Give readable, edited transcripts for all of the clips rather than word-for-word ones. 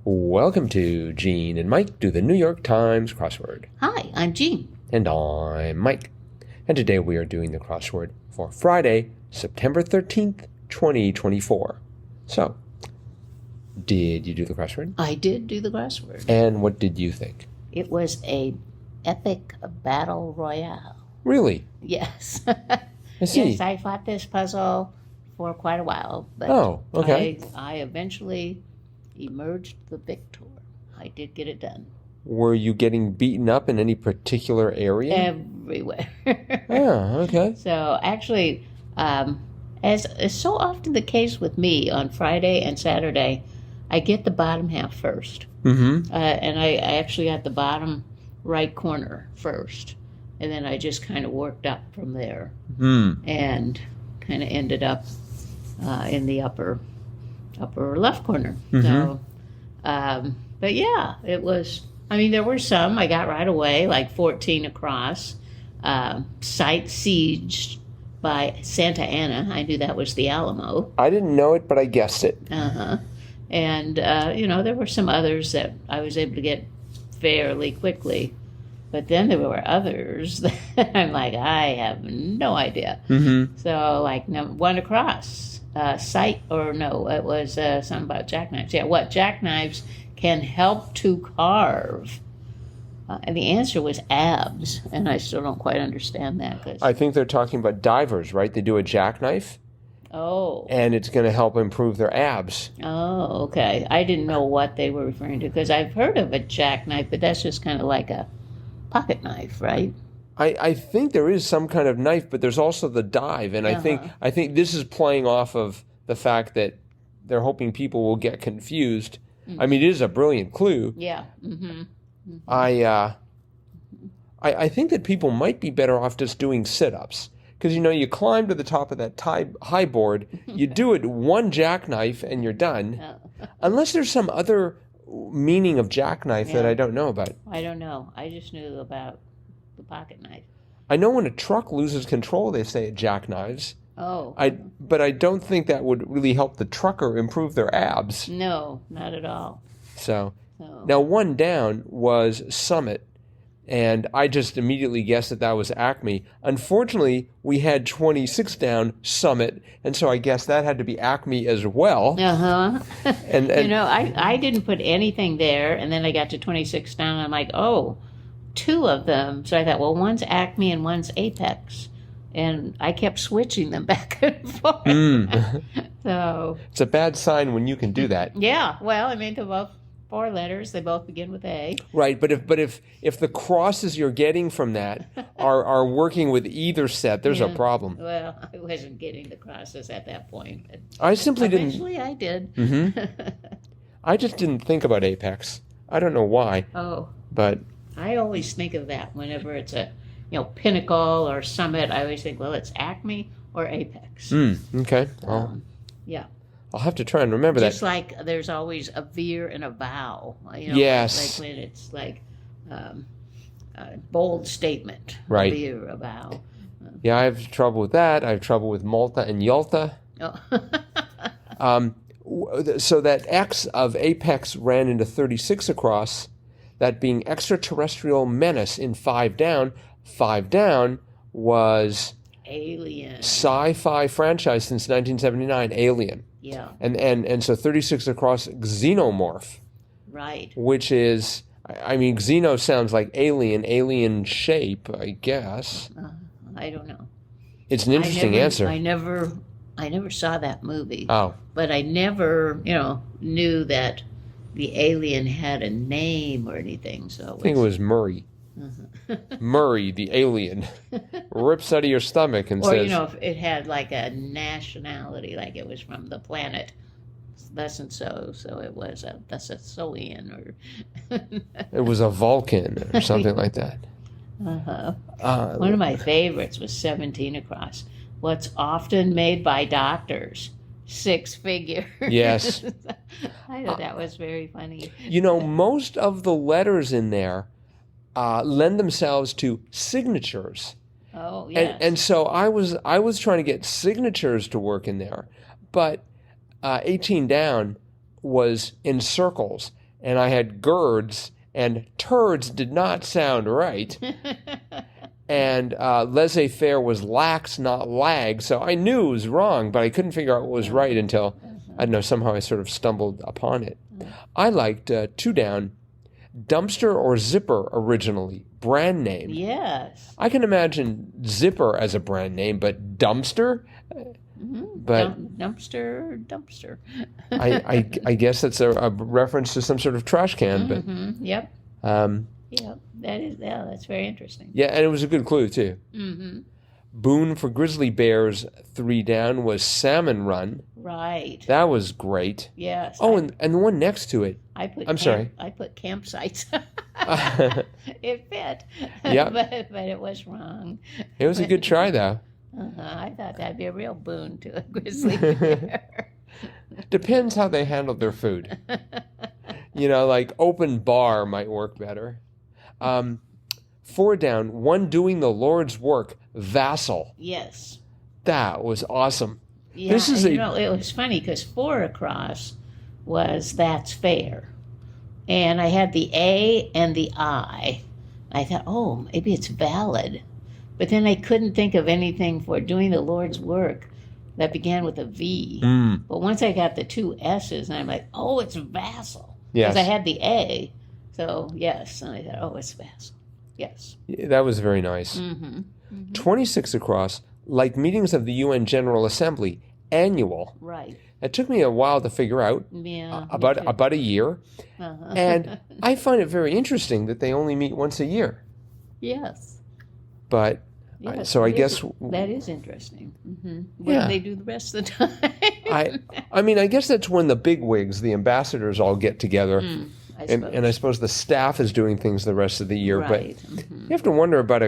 Welcome to Gene and Mike do the New York Times crossword. Hi, I'm Gene. And I'm Mike. And today we are doing the crossword for Friday, September 13th, 2024. So, did you do the crossword? I did do the crossword. And what did you think? It was a epic battle royale. Really? Yes. I see. Yes, I fought this puzzle for quite a while. But Oh, okay. I eventually emerged the victor. I did get it done. Were you getting beaten up in any particular area? Everywhere. Oh, okay. So actually, as is so often the case with me on Friday and Saturday, I get the bottom half first. Mm-hmm. And I actually got the bottom right corner first. And then I just kind of worked up from there. And kind of ended up in the upper left corner. Mm-hmm. So, but yeah, it was, I mean, there were some I got right away, like 14 across. Site sieged by Santa Ana. I knew that was the Alamo. I didn't know it, but I guessed it. Uh-huh. And, there were some others that I was able to get fairly quickly. But then there were others that I'm like, I have no idea. Mm-hmm. So, like, one across. It was something about jackknives. Yeah, what jackknives can help to carve? And the answer was abs. And I still don't quite understand that. I think they're talking about divers, right? They do a jackknife. Oh. And it's going to help improve their abs. Oh, okay. I didn't know what they were referring to because I've heard of a jackknife, but that's just kind of like a pocket knife, right? I think there is some kind of knife, but there's also the dive, and I think this is playing off of the fact that they're hoping people will get confused. Mm-hmm. I mean, it is a brilliant clue. Yeah. Mm-hmm. Mm-hmm. I think that people might be better off just doing sit-ups. Because, you climb to the top of that high board, you do it one jackknife, and you're done. Unless there's some other meaning of jackknife that I don't know about. I don't know. I just knew about the pocket knife. I know when a truck loses control, they say it jackknives. Oh. But I don't think that would really help the trucker improve their abs. No, not at all. So. Now one down was Summit. And I just immediately guessed that was Acme. Unfortunately, we had 26 down Summit, and so I guess that had to be Acme as well. Uh-huh. And I didn't put anything there, and then I got to 26 down, and I'm like, oh, two of them. So I thought, well, one's Acme and one's Apex. And I kept switching them back and forth. So it's a bad sign when you can do that. Yeah, well, I mean, they're both 4 letters. They both begin with A. Right, but if the crosses you're getting from that are working with either set, there's a problem. Well, I wasn't getting the crosses at that point. But I simply didn't. Eventually, I did. Mm-hmm. I just didn't think about Apex. I don't know why. Oh. But I always think of that whenever it's a, Pinnacle or Summit. I always think, well, it's Acme or Apex. Okay. Well, yeah. I'll have to try and remember that. Just like there's always a veer and a vow. Yes. Like when it's like a bold statement. Right. A veer, a vow. Yeah, I have trouble with that. I have trouble with Malta and Yalta. Oh. So that X of Apex ran into 36 across, that being extraterrestrial menace in 5 down. 5 down was Alien. Sci-fi franchise since 1979, Alien. Yeah. And so 36 across XENOMORPH. Right. Which is, I mean, Xeno sounds like alien shape, I guess. I don't know. It's an interesting answer. I never saw that movie. Oh. But I never, knew that the alien had a name or anything. So I think it was Murray. Murray, the alien, rips out of your stomach and says... Or, if it had like a nationality, like it was from the planet thus and so it was a Thessalian or... It was a Vulcan or something like that. One of my favorites was 17 across. What's often made by doctors. 6 figures. Yes. I thought that was very funny. Most of the letters in there lend themselves to signatures. Oh, yes. And so I was trying to get signatures to work in there, but 18 down was in circles, and I had GERDs, and turds did not sound right. And laissez-faire was lax, not lag. So I knew it was wrong, but I couldn't figure out what was right until, I don't know, somehow I sort of stumbled upon it. I liked 2 down, dumpster or zipper originally, brand name. Yes. I can imagine zipper as a brand name, but dumpster? But dumpster. I guess that's a reference to some sort of trash can. But Yep. Yep. That's very interesting. yeah, and it was a good clue too. Boon for grizzly bears 3 down was salmon run. Right. That was great. Yes. Oh, and the one next to it. I'm sorry. I put campsites. It fit. Yep. But it was wrong. It was a good try though. I thought that'd be a real boon to a grizzly bear. Depends how they handled their food. Like open bar might work better. 4 down, 1 doing the Lord's work, vassal. Yes. That was awesome. Yeah, This is it was funny because 4 across was that's fair. And I had the A and the I. I thought, oh, maybe it's valid. But then I couldn't think of anything for doing the Lord's work that began with a V. But once I got the 2 S's, and I'm like, oh, it's vassal. Yes. Because I had the A. So, yes. And I thought, oh, it's vassal. Yes. That was very nice. 26 across, like meetings of the UN General Assembly, annual. Right. It took me a while to figure out, Yeah. about a year. And I find it very interesting that they only meet once a year. Yes. But, Yes, so I guess... that is interesting. What do they do the rest of the time? I mean, I guess that's when the bigwigs, the ambassadors, all get together. And I suppose the staff is doing things the rest of the year. Right. But you have to wonder about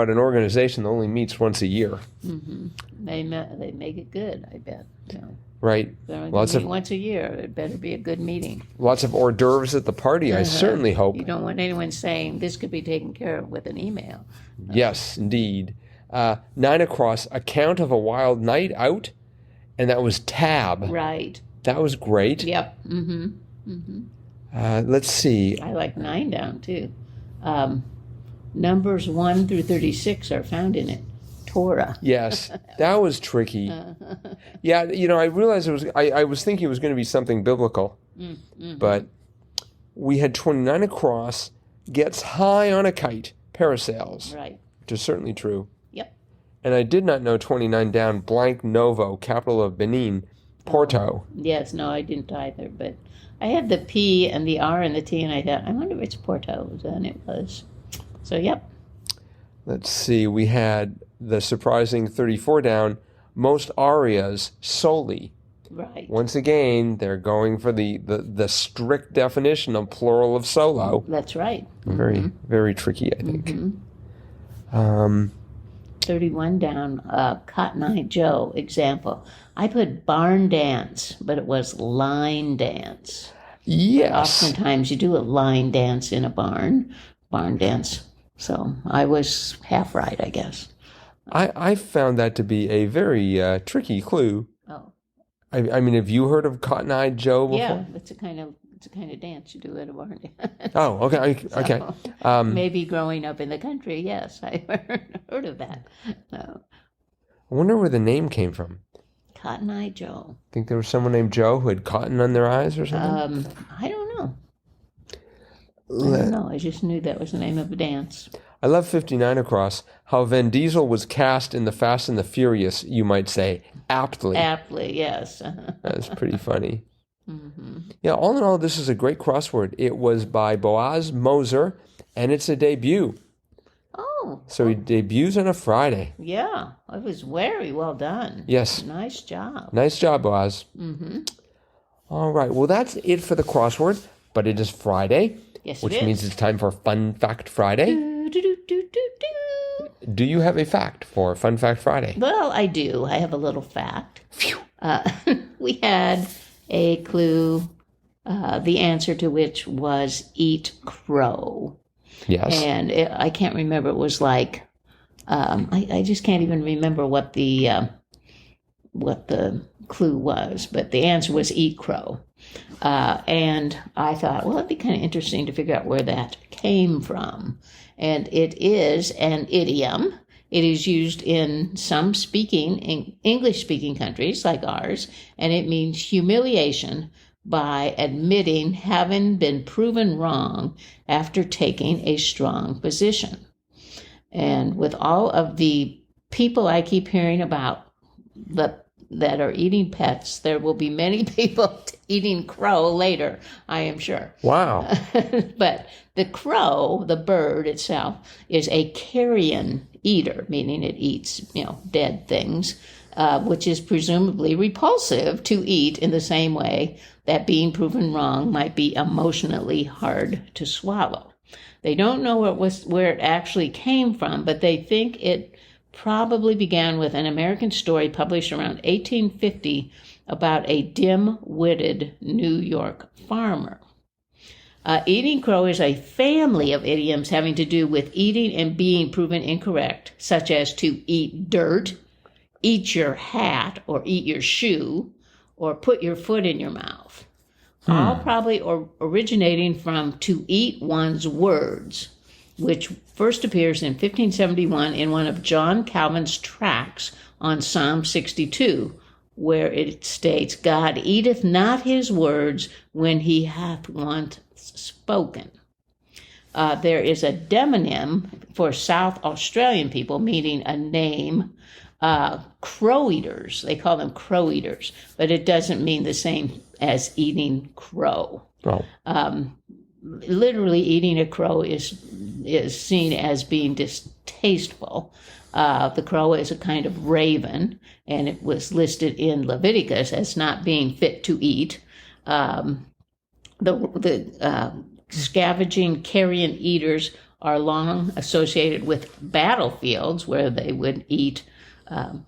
an organization that only meets once a year. They make it good, I bet. So Right. they're only meet once a year. It better be a good meeting. Lots of hors d'oeuvres at the party, I certainly hope. You don't want anyone saying this could be taken care of with an email. Yes, indeed. 9 across, account of a wild night out, and that was tab. Right. That was great. Yep. Let's see. I like 9 down, too. Numbers 1 through 36 are found in it. Torah. Yes, that was tricky. Yeah, I realized it was. I was thinking it was going to be something biblical, but we had 29 across, gets high on a kite, parasails. Right. Which is certainly true. Yep. And I did not know 29 down, blank Novo, capital of Benin, Porto. Yes, no, I didn't either, but I had the P and the R and the T, and I thought, I wonder if it's Porto, and it was. So, yep. Let's see, we had the surprising 34 down, most arias solely. Right. Once again, they're going for the strict definition of plural of solo. That's right. Very, very tricky, I think. 31 down, Cotton Eye Joe, example. I put barn dance, but it was line dance. Yes. Oftentimes you do a line dance in a barn dance. So I was half right, I guess. I found that to be a very tricky clue. Oh. I mean, have you heard of Cotton Eye Joe before? Yeah, it's a kind of dance you do at a barn dance. Oh, okay, okay. So, maybe growing up in the country, yes, I heard of that. So, I wonder where the name came from. Cotton Eye Joe. Think there was someone named Joe who had cotton on their eyes or something? I don't know. I don't know. I just knew that was the name of a dance. I love 59 across. How Vin Diesel was cast in The Fast and the Furious, you might say, aptly. Aptly, yes. That's pretty funny. Yeah, all in all, this is a great crossword. It was by Boaz Moser, and it's a debut. Oh. So he debuts on a Friday. Yeah, it was very well done. Yes. Nice job. Nice job, Boaz. All right, well, that's it for the crossword, but it is Friday. Yes, which it is. means it's time for Fun Fact Friday. Do you have a fact for Fun Fact Friday? Well, I do. I have a little fact. Phew. We had a clue, the answer to which was eat crow. Yes. And I can't remember. It was like, I just can't even remember what the clue was, but the answer was eat crow. And I thought, well, it'd be kind of interesting to figure out where that came from. And it is an idiom. It is used in some English-speaking countries like ours, and it means humiliation by admitting having been proven wrong after taking a strong position. And with all of the people I keep hearing about that are eating pets, there will be many people eating crow later, I am sure. Wow. But the crow, the bird itself, is a carrion eater, meaning it eats, dead things, which is presumably repulsive to eat in the same way that being proven wrong might be emotionally hard to swallow. They don't know where it actually came from, but they think it probably began with an American story published around 1850 about a dim-witted New York farmer. Eating crow is a family of idioms having to do with eating and being proven incorrect, such as to eat dirt, eat your hat, or eat your shoe, or put your foot in your mouth. All probably originating from to eat one's words, which first appears in 1571 in one of John Calvin's tracts on Psalm 62, where it states, God eateth not his words when he hath once spoken. There is a demonym for South Australian people, meaning a name, crow eaters. They call them crow eaters, but it doesn't mean the same as eating crow. Oh. Literally, eating a crow is seen as being distasteful. The crow is a kind of raven, and it was listed in Leviticus as not being fit to eat. The scavenging carrion eaters are long associated with battlefields where they would eat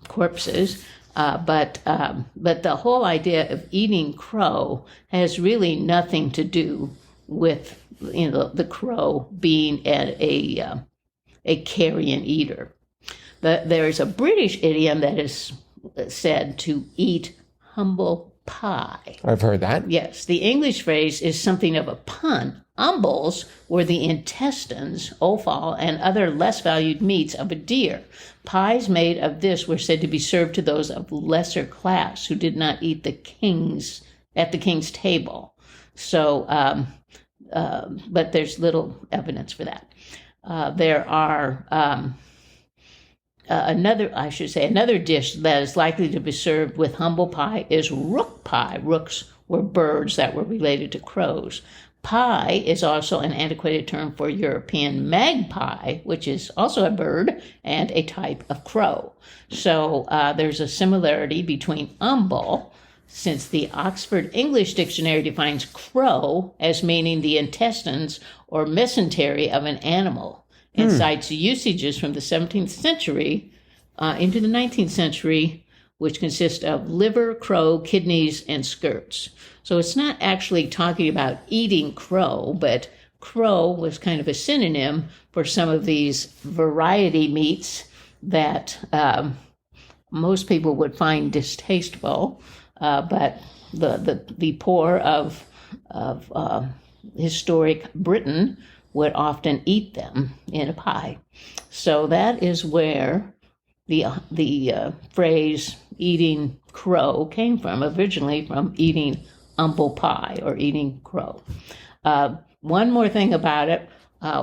corpses. But the whole idea of eating crow has really nothing to do with the crow being a carrion eater. There's a British idiom that is said to eat humble pie. I've heard that. Yes, the English phrase is something of a pun. Umbles were the intestines, offal, and other less valued meats of a deer. Pies made of this were said to be served to those of lesser class who did not eat at the king's table. So, but there's little evidence for that. There are another dish that is likely to be served with humble pie is rook pie. Rooks were birds that were related to crows. Pie is also an antiquated term for European magpie, which is also a bird and a type of crow. So there's a similarity between umble, since the Oxford English Dictionary defines crow as meaning the intestines or mesentery of an animal, and cites usages from the 17th century into the 19th century, which consist of liver, crow, kidneys, and skirts. So it's not actually talking about eating crow, but crow was kind of a synonym for some of these variety meats that most people would find distasteful, but the poor of historic Britain would often eat them in a pie. So that is where the phrase eating crow came from, originally from eating humble pie or eating crow. One more thing about it,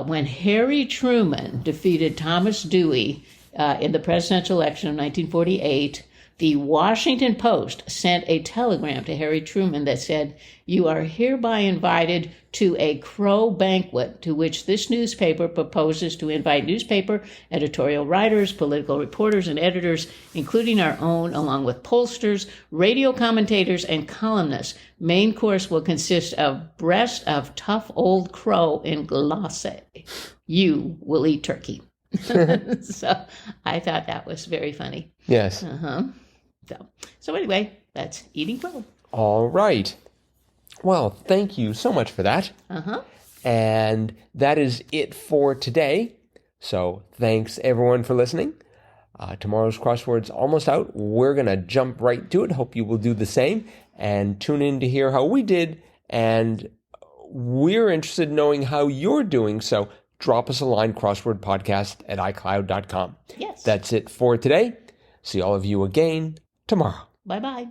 when Harry Truman defeated Thomas Dewey in the presidential election of 1948, the Washington Post sent a telegram to Harry Truman that said, "You are hereby invited to a crow banquet to which this newspaper proposes to invite newspaper editorial writers, political reporters, and editors, including our own, along with pollsters, radio commentators, and columnists. Main course will consist of breast of tough old crow in glace. You will eat turkey." So I thought that was very funny. Yes. So anyway, that's eating crow. All right. Well, thank you so much for that. And that is it for today. So thanks everyone for listening. Tomorrow's crossword's almost out. We're going to jump right to it. Hope you will do the same and tune in to hear how we did And we're interested in knowing how you're doing. So drop us a line, crosswordpodcast@icloud.com. Yes. That's it for today. See all of you again tomorrow. Bye-bye.